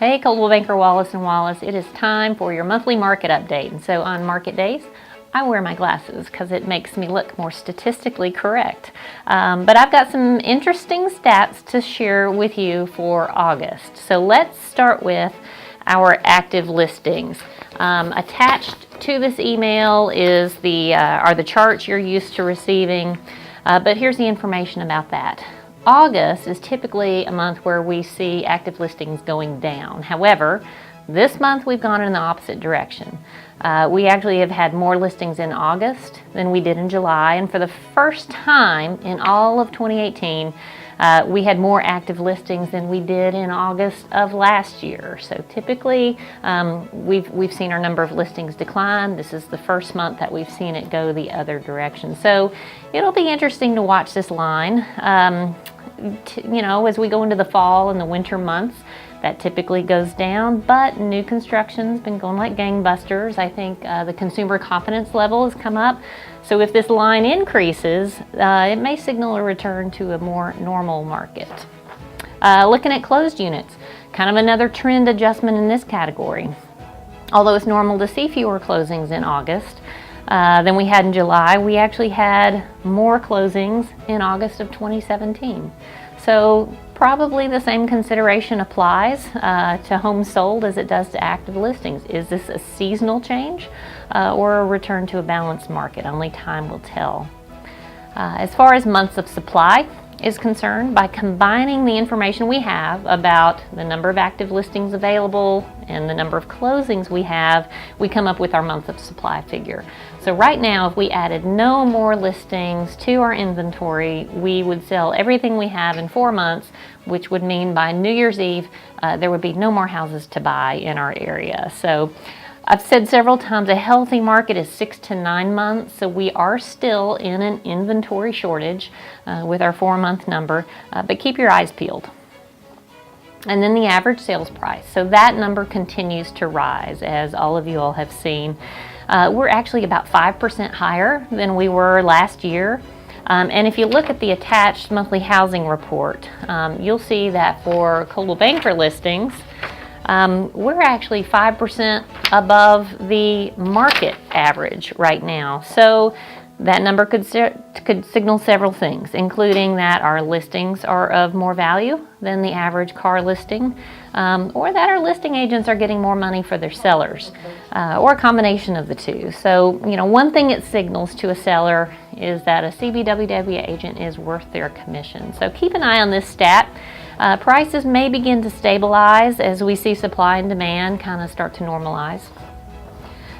Hey, Coldwell Banker Wallace & Wallace, it is time for your monthly market update. And so on market days, I wear my glasses because it makes me look more statistically correct. But I've got some interesting stats to share with you for August. So let's start with our active listings. Attached to this email is are the charts you're used to receiving, but here's the information about that. August is typically a month where we see active listings going down. However, this month we've gone in the opposite direction. We actually have had more listings in August than we did in July, and for the first time in all of 2018, we had more active listings than we did in August of last year. So typically, we've seen our number of listings decline. This is the first month that we've seen it go the other direction. So it'll be interesting to watch this line. As we go into the fall and the winter months, that typically goes down, but new construction's been going like gangbusters. I think the consumer confidence level has come up. So if this line increases, it may signal a return to a more normal market. Looking at closed units, kind of another trend adjustment in this category. Although it's normal to see fewer closings in August than we had in July, we actually had more closings in August of 2017. So probably the same consideration applies to homes sold as it does to active listings. Is this a seasonal change or a return to a balanced market? Only time will tell. As far as months of supply is concerned, by combining the information we have about the number of active listings available and the number of closings we have, we come up with our month of supply figure. So right now, if we added no more listings to our inventory, we would sell everything we have in 4 months, which would mean by New Year's Eve, there would be no more houses to buy in our area. So I've said several times a healthy market is 6 to 9 months, so we are still in an inventory shortage with our 4-month number, but keep your eyes peeled. And then the average sales price. So that number continues to rise, as all of you all have seen. We're actually about 5% higher than we were last year. And if you look at the attached monthly housing report, you'll see that for Coldwell Banker listings, we're actually 5% above the market average right now. So that number could signal several things, including that our listings are of more value than the average car listing, or that our listing agents are getting more money for their sellers, or a combination of the two. So, one thing it signals to a seller is that a CBWW agent is worth their commission. So keep an eye on this stat. Prices may begin to stabilize as we see supply and demand kind of start to normalize.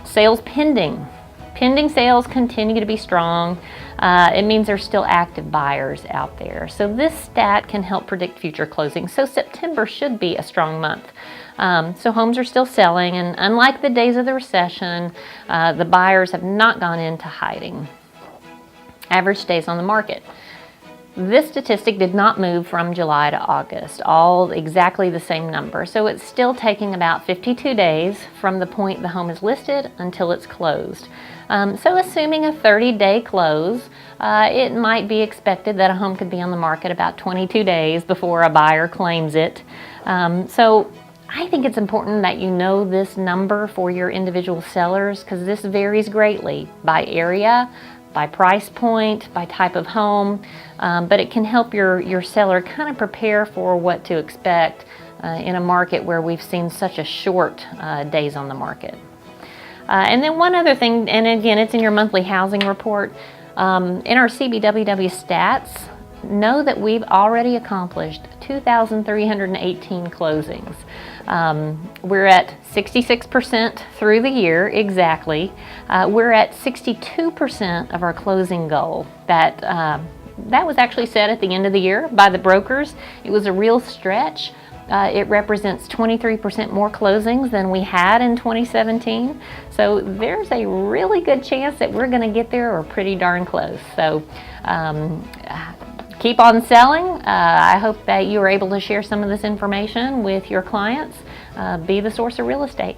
Sales pending. Pending sales continue to be strong. It means there's still active buyers out there. So this stat can help predict future closings. So September should be a strong month. So homes are still selling, and unlike the days of the recession, the buyers have not gone into hiding. Average days on the market. This statistic did not move from July to August, all exactly the same number. So it's still taking about 52 days from the point the home is listed until it's closed. So assuming a 30-day close, it might be expected that a home could be on the market about 22 days before a buyer claims it. So I think it's important that you know this number for your individual sellers, because this varies greatly by area, by price point, by type of home, but it can help your seller kind of prepare for what to expect in a market where we've seen such a short days on the market. And then one other thing, and again, it's in your monthly housing report, in our CBWW stats, know that we've already accomplished 2,318 closings. We're at 66% through the year, exactly. We're at 62% of our closing goal. That was actually set at the end of the year by the brokers. It was a real stretch. It represents 23% more closings than we had in 2017. So there's a really good chance that we're going to get there, or pretty darn close. So keep on selling. I hope that you are able to share some of this information with your clients. Be the source of real estate.